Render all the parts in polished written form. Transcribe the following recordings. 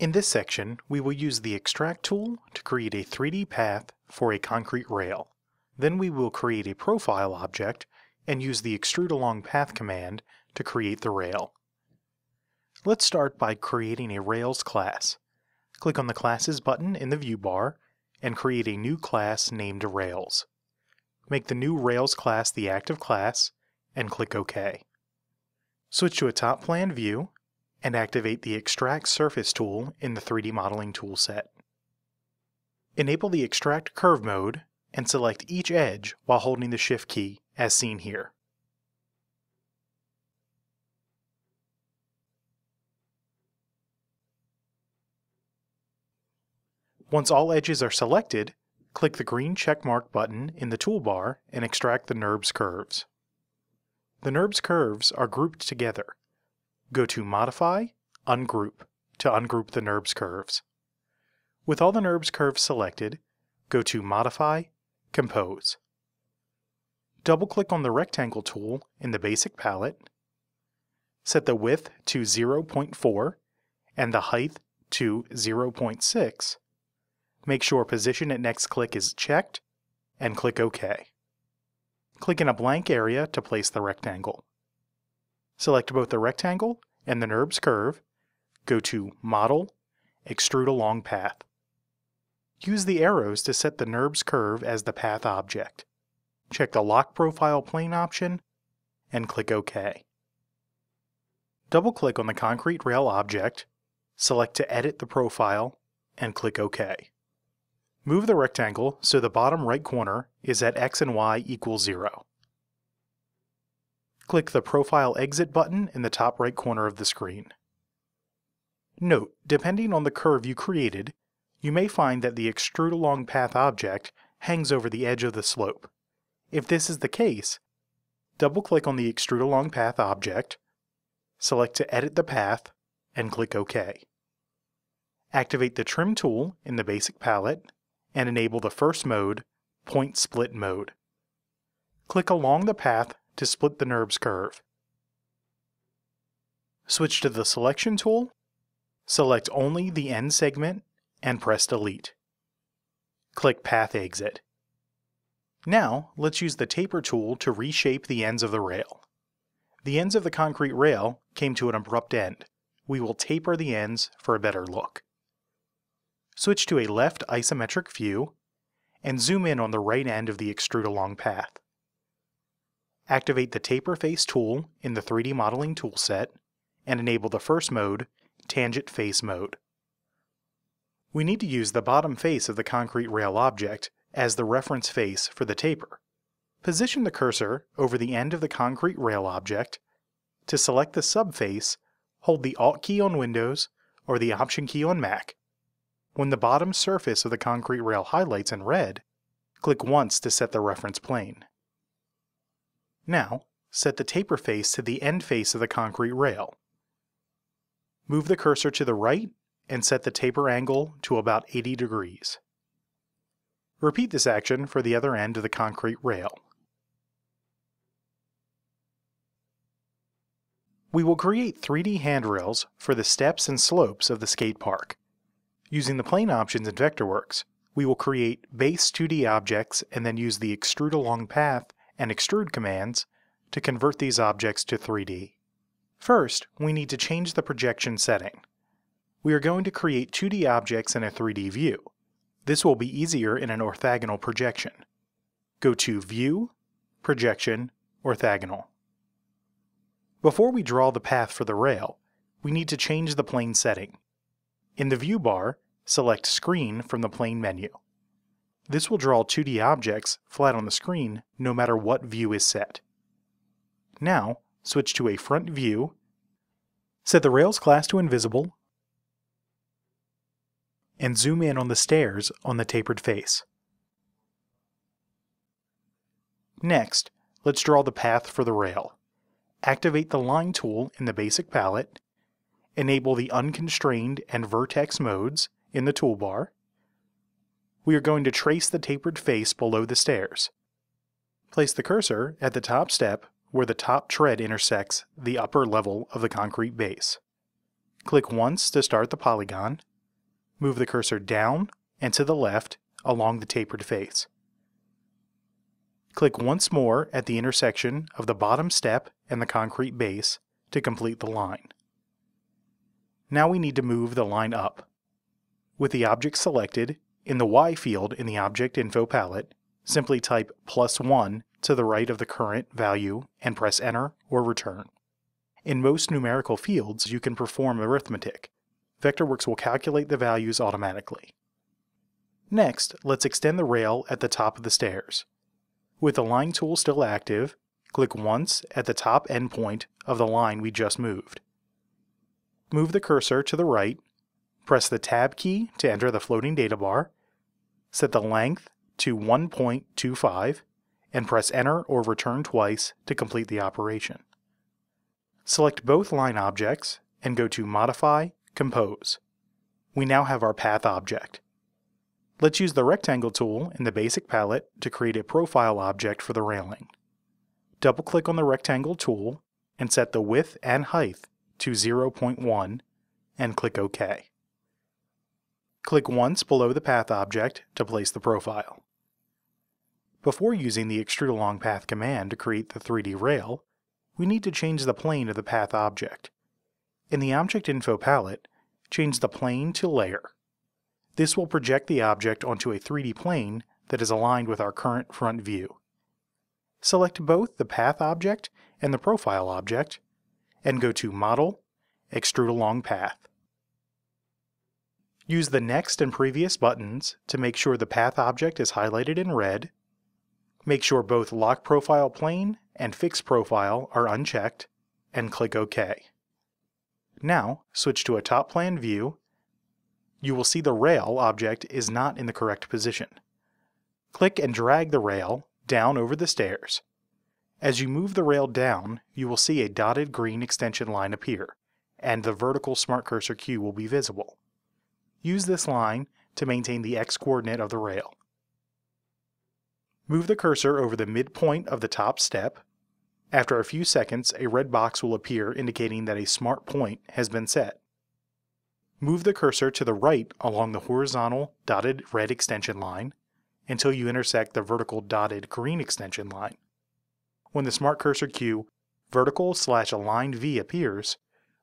In this section, we will use the Extract tool to create a 3D path for a concrete rail. Then we will create a profile object and use the Extrude Along Path command to create the rail. Let's start by creating a Rails class. Click on the Classes button in the view bar and create a new class named Rails. Make the new Rails class the active class and click OK. Switch to a top plan view and activate the Extract Surface tool in the 3D modeling toolset. Enable the Extract Curve mode and select each edge while holding the Shift key as seen here. Once all edges are selected, click the green checkmark button in the toolbar and extract the NURBS curves. The NURBS curves are grouped together. Go to Modify, Ungroup to ungroup the NURBS curves. With all the NURBS curves selected, go to Modify, Compose. Double-click on the Rectangle tool in the Basic palette. Set the width to 0.4 and the height to 0.6. Make sure Position at Next Click is checked, and click OK. Click in a blank area to place the rectangle. Select both the rectangle and the NURBS curve, go to Model, Extrude Along Path. Use the arrows to set the NURBS curve as the path object. Check the Lock Profile Plane option, and click OK. Double-click on the concrete rail object, select to edit the profile, and click OK. Move the rectangle so the bottom right corner is at x and y equals 0. Click the Profile Exit button in the top right corner of the screen. Note, depending on the curve you created, you may find that the Extrude Along Path object hangs over the edge of the slope. If this is the case, double-click on the Extrude Along Path object, select to edit the path, and click OK. Activate the Trim tool in the Basic palette and enable the first mode, Point Split mode. Click along the path to split the NURBS curve. Switch to the Selection tool, select only the end segment, and press Delete. Click Path Exit. Now, let's use the Taper tool to reshape the ends of the rail. The ends of the concrete rail came to an abrupt end. We will taper the ends for a better look. Switch to a left isometric view and zoom in on the right end of the Extrude Along Path. Activate the Taper Face tool in the 3D modeling toolset and enable the first mode, Tangent Face mode. We need to use the bottom face of the concrete rail object as the reference face for the taper. Position the cursor over the end of the concrete rail object. To select the subface, hold the Alt key on Windows or the Option key on Mac. When the bottom surface of the concrete rail highlights in red, click once to set the reference plane. Now, set the taper face to the end face of the concrete rail. Move the cursor to the right and set the taper angle to about 80 degrees. Repeat this action for the other end of the concrete rail. We will create 3D handrails for the steps and slopes of the skate park. Using the plane options in Vectorworks, we will create base 2D objects and then use the Extrude Along Path and Extrude commands to convert these objects to 3D. First, we need to change the projection setting. We are going to create 2D objects in a 3D view. This will be easier in an orthogonal projection. Go to View, Projection, Orthogonal. Before we draw the path for the rail, we need to change the plane setting. In the view bar, select Screen from the plane menu. This will draw 2D objects flat on the screen no matter what view is set. Now, switch to a front view, set the Rails class to Invisible, and zoom in on the stairs on the tapered face. Next, let's draw the path for the rail. Activate the Line tool in the Basic palette, enable the Unconstrained and Vertex modes in the toolbar. We are going to trace the tapered face below the stairs. Place the cursor at the top step where the top tread intersects the upper level of the concrete base. Click once to start the polygon, Move the cursor down and to the left along the tapered face. Click once more at the intersection of the bottom step and the concrete base to complete the line. Now we need to move the line up. With the object selected, in the Y field in the Object Info palette, simply type +1 to the right of the current value and press Enter or Return. In most numerical fields, you can perform arithmetic. Vectorworks will calculate the values automatically. Next, let's extend the rail at the top of the stairs. With the line tool still active, click once at the top endpoint of the line we just moved. Move the cursor to the right, press the Tab key to enter the floating data bar, set the length to 1.25, and press Enter or Return twice to complete the operation. Select both line objects and go to Modify, Compose. We now have our path object. Let's use the Rectangle tool in the Basic palette to create a profile object for the railing. Double-click on the Rectangle tool and set the width and height to 0.1 and click OK. Click once below the path object to place the profile. Before using the Extrude Along Path command to create the 3D rail, we need to change the plane of the path object. In the Object Info palette, change the plane to Layer. This will project the object onto a 3D plane that is aligned with our current front view. Select both the path object and the profile object, and go to Model, Extrude Along Path. Use the Next and Previous buttons to make sure the path object is highlighted in red. Make sure both Lock Profile Plane and Fix Profile are unchecked, and click OK. Now, switch to a top plan view. You will see the rail object is not in the correct position. Click and drag the rail down over the stairs. As you move the rail down, you will see a dotted green extension line appear, and the vertical Smart Cursor cue will be visible. Use this line to maintain the x-coordinate of the rail. Move the cursor over the midpoint of the top step. After a few seconds, a red box will appear indicating that a smart point has been set. Move the cursor to the right along the horizontal dotted red extension line until you intersect the vertical dotted green extension line. When the Smart Cursor cue vertical/aligned V appears,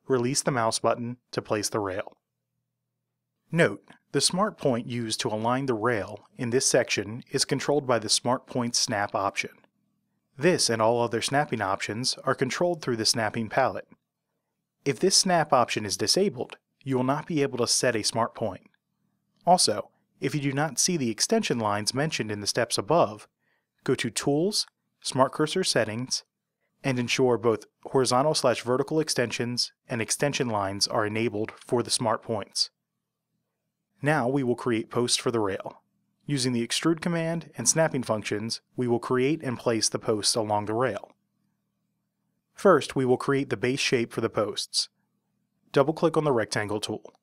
release the mouse button to place the rail. Note, the smart point used to align the rail in this section is controlled by the Smart Point Snap option. This and all other snapping options are controlled through the Snapping palette. If this snap option is disabled, you will not be able to set a smart point. Also, if you do not see the extension lines mentioned in the steps above, go to Tools, Smart Cursor Settings, and ensure both horizontal/vertical extensions and extension lines are enabled for the smart points. Now we will create posts for the rail. Using the Extrude command and snapping functions, we will create and place the posts along the rail. First, we will create the base shape for the posts. Double-click on the Rectangle tool.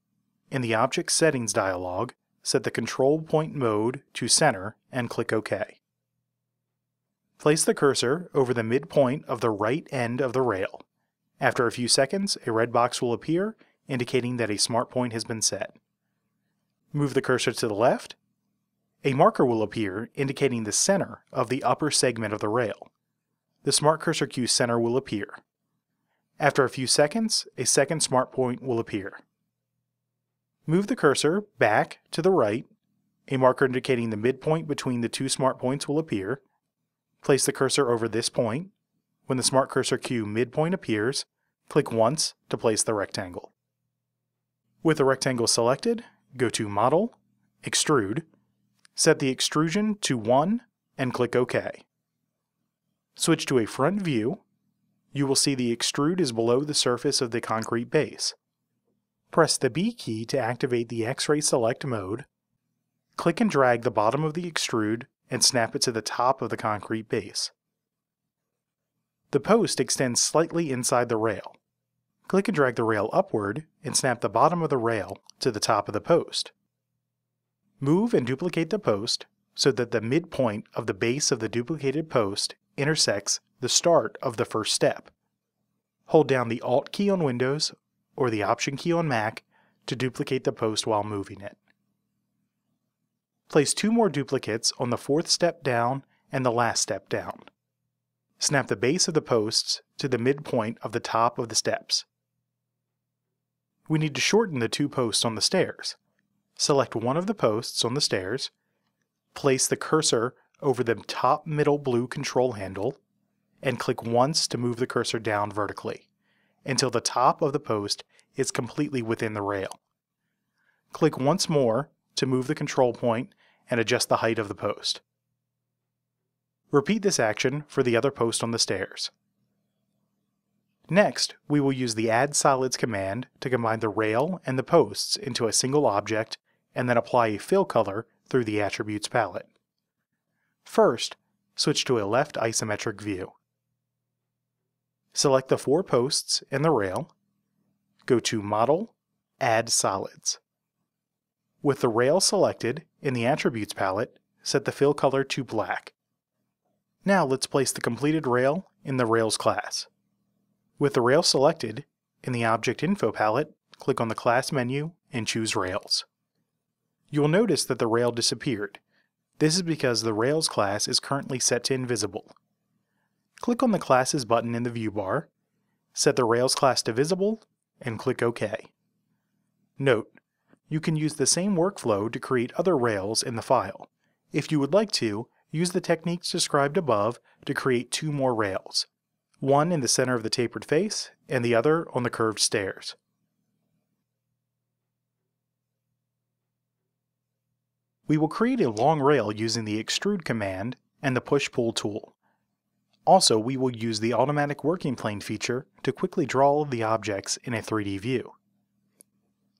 In the Object Settings dialog, set the Control Point Mode to Center and click OK. Place the cursor over the midpoint of the right end of the rail. After a few seconds, a red box will appear indicating that a smart point has been set. Move the cursor to the left. A marker will appear indicating the center of the upper segment of the rail. The Smart Cursor cue center will appear. After a few seconds, a second smart point will appear. Move the cursor back to the right. A marker indicating the midpoint between the two smart points will appear. Place the cursor over this point. When the Smart Cursor cue midpoint appears, click once to place the rectangle. With the rectangle selected, go to Model, Extrude, set the extrusion to 1 and click OK. Switch to a front view. You will see the extrude is below the surface of the concrete base. Press the B key to activate the X-ray select mode. Click and drag the bottom of the extrude and snap it to the top of the concrete base. The post extends slightly inside the rail. Click and drag the rail upward and snap the bottom of the rail to the top of the post. Move and duplicate the post so that the midpoint of the base of the duplicated post intersects the start of the first step. Hold down the Alt key on Windows or the Option key on Mac to duplicate the post while moving it. Place 2 more duplicates on the 4th step down and the last step down. Snap the base of the posts to the midpoint of the top of the steps. We need to shorten the 2 posts on the stairs. Select one of the posts on the stairs, place the cursor over the top middle blue control handle, and click once to move the cursor down vertically, until the top of the post is completely within the rail. Click once more to move the control point and adjust the height of the post. Repeat this action for the other post on the stairs. Next, we will use the Add Solids command to combine the rail and the posts into a single object and then apply a fill color through the Attributes palette. First, switch to a left isometric view. Select the 4 posts and the rail. Go to Model, Add Solids. With the rail selected in the Attributes palette, set the fill color to black. Now let's place the completed rail in the Rails class. With the rail selected, in the Object Info palette, click on the Class menu and choose Rails. You will notice that the rail disappeared. This is because the Rails class is currently set to invisible. Click on the Classes button in the view bar, set the Rails class to visible, and click OK. Note, you can use the same workflow to create other rails in the file. If you would like to, use the techniques described above to create 2 more rails, one in the center of the tapered face and the other on the curved stairs. We will create a long rail using the Extrude command and the Push-Pull tool. Also, we will use the Automatic Working Plane feature to quickly draw all of the objects in a 3D view.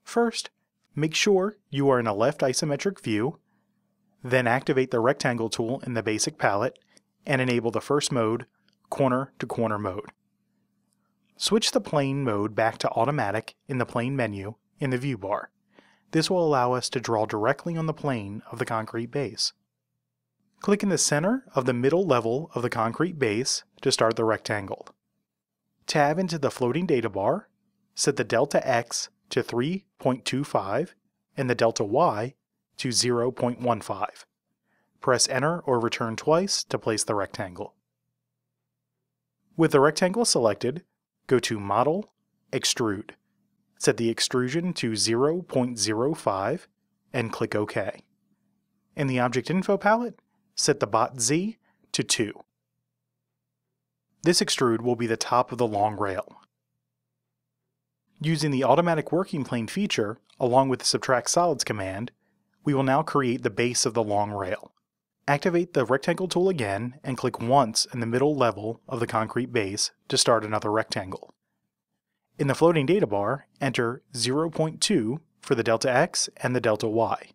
First, make sure you are in a left isometric view, then activate the Rectangle tool in the Basic palette and enable the first mode, Corner to Corner mode. Switch the Plane mode back to Automatic in the Plane menu in the view bar. This will allow us to draw directly on the plane of the concrete base. Click in the center of the middle level of the concrete base to start the rectangle. Tab into the floating data bar, set the delta X to 3.25 and the delta Y to 0.15. Press Enter or return twice to place the rectangle. With the rectangle selected, go to Model, Extrude. Set the extrusion to 0.05 and click OK. In the Object Info palette, set the Bot Z to 2. This extrude will be the top of the long rail. Using the Automatic Working Plane feature, along with the Subtract Solids command, we will now create the base of the long rail. Activate the Rectangle tool again and click once in the middle level of the concrete base to start another rectangle. In the floating data bar, enter 0.2 for the delta X and the delta Y.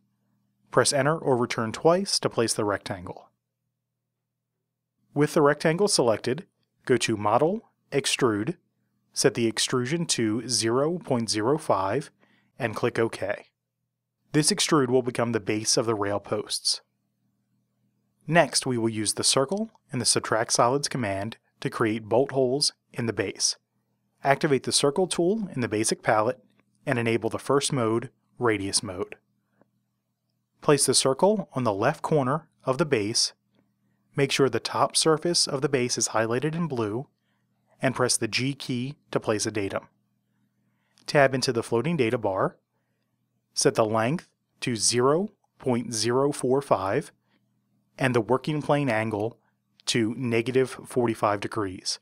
Press Enter or return twice to place the rectangle. With the rectangle selected, go to Model, Extrude, set the extrusion to 0.05 and click OK. This extrude will become the base of the rail posts. Next, we will use the Circle and the Subtract Solids command to create bolt holes in the base. Activate the Circle tool in the Basic palette and enable the first mode, Radius mode. Place the circle on the left corner of the base, make sure the top surface of the base is highlighted in blue, and press the G key to place a datum. Tab into the floating data bar, set the length to 0.045 and the working plane angle to -45 degrees.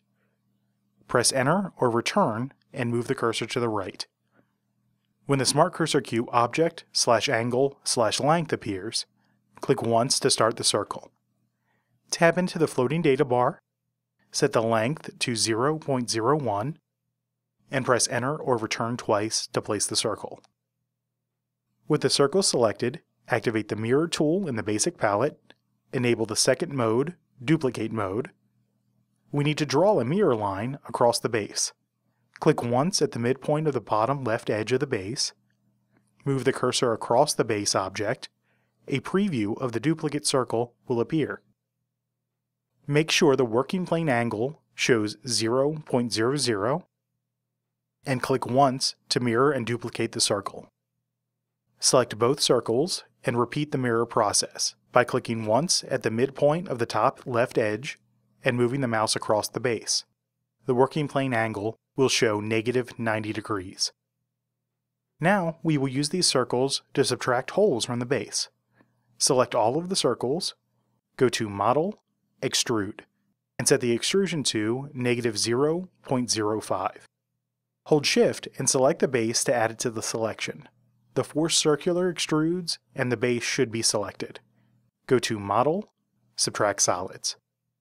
Press Enter or Return and move the cursor to the right. When the Smart Cursor Cue object/angle/length appears, click once to start the circle. Tab into the floating data bar, set the length to 0.01, and press Enter or Return twice to place the circle. With the circle selected, activate the Mirror tool in the Basic palette, enable the second mode, Duplicate mode. We need to draw a mirror line across the base. Click once at the midpoint of the bottom left edge of the base. Move the cursor across the base object. A preview of the duplicate circle will appear. Make sure the working plane angle shows 0.00 and click once to mirror and duplicate the circle. Select both circles and repeat the mirror process by clicking once at the midpoint of the top left edge and moving the mouse across the base. The working plane angle will show -90 degrees. Now we will use these circles to subtract holes from the base. Select all of the circles, go to Model, Extrude, and set the extrusion to -0.05. Hold Shift and select the base to add it to the selection. The 4 circular extrudes and the base should be selected. Go to Model, Subtract Solids.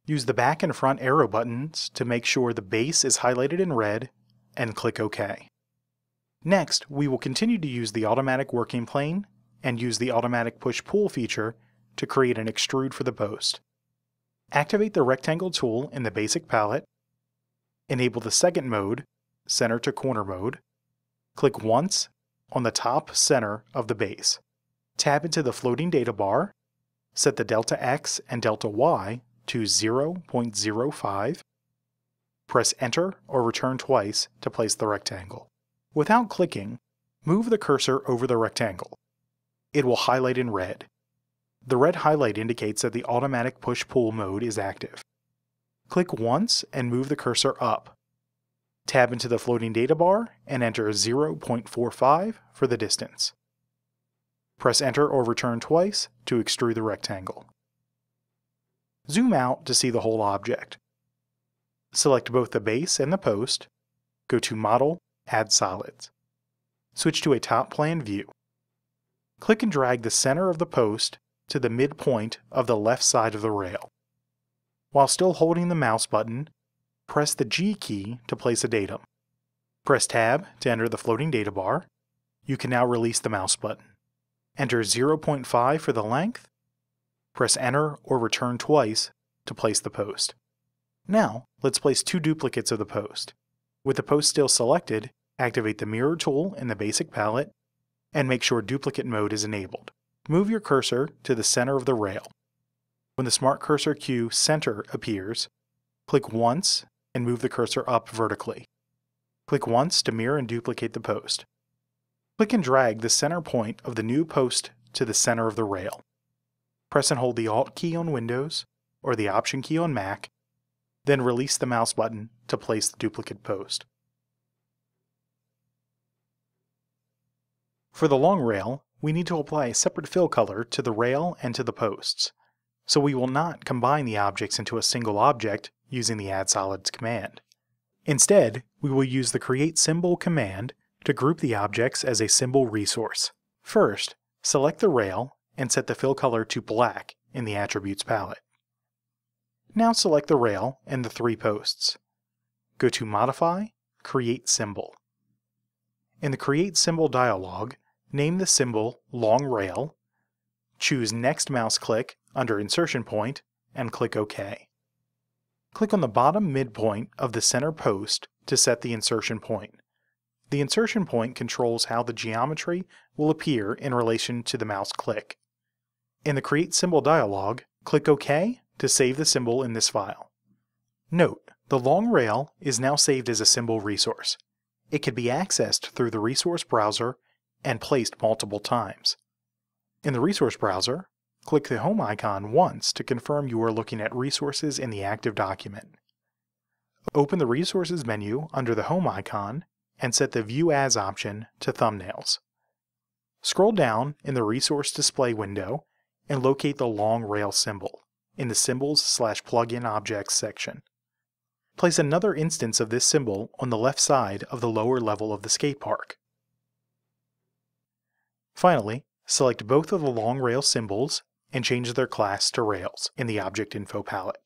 Use the back and front arrow buttons to make sure the base is highlighted in red and click OK. Next, we will continue to use the automatic working plane and use the automatic push-pull feature to create an extrude for the post. Activate the rectangle tool in the basic palette, enable the second mode, center to corner mode, click once on the top center of the base. Tab into the floating data bar, set the delta X and delta Y to 0.05, press Enter or return twice to place the rectangle. Without clicking, move the cursor over the rectangle. It will highlight in red. The red highlight indicates that the automatic push-pull mode is active. Click once and move the cursor up. Tab into the floating data bar and enter 0.45 for the distance. Press Enter or return twice to extrude the rectangle. Zoom out to see the whole object. Select both the base and the post. Go to Model, Add Solids. Switch to a top plan view. Click and drag the center of the post to the midpoint of the left side of the rail. While still holding the mouse button, press the G key to place a datum. Press Tab to enter the floating data bar. You can now release the mouse button. Enter 0.5 for the length. Press Enter or return twice to place the post. Now, let's place 2 duplicates of the post. With the post still selected, activate the mirror tool in the basic palette and make sure duplicate mode is enabled. Move your cursor to the center of the rail. When the Smart Cursor Cue Center appears, click once and move the cursor up vertically. Click once to mirror and duplicate the post. Click and drag the center point of the new post to the center of the rail. Press and hold the Alt key on Windows or the Option key on Mac, then release the mouse button to place the duplicate post. For the long rail, we need to apply a separate fill color to the rail and to the posts, so we will not combine the objects into a single object using the Add Solids command. Instead, we will use the Create Symbol command to group the objects as a symbol resource. First, select the rail and set the fill color to black in the Attributes palette. Now select the rail and the 3 posts. Go to Modify, Create Symbol. In the Create Symbol dialog, name the symbol Long Rail, choose Next mouse click under Insertion Point, and click OK. Click on the bottom midpoint of the center post to set the insertion point. The insertion point controls how the geometry will appear in relation to the mouse click. In the Create Symbol dialog, click OK to save the symbol in this file. Note, the long rail is now saved as a symbol resource. It can be accessed through the resource browser and placed multiple times. In the resource browser, click the home icon once to confirm you are looking at resources in the active document. Open the Resources menu under the home icon and set the View As option to Thumbnails. Scroll down in the Resource Display window and locate the long rail symbol in the Symbols/Plugin Objects section. Place another instance of this symbol on the left side of the lower level of the skatepark. Finally, select both of the long rail symbols and change their class to rails in the Object Info palette.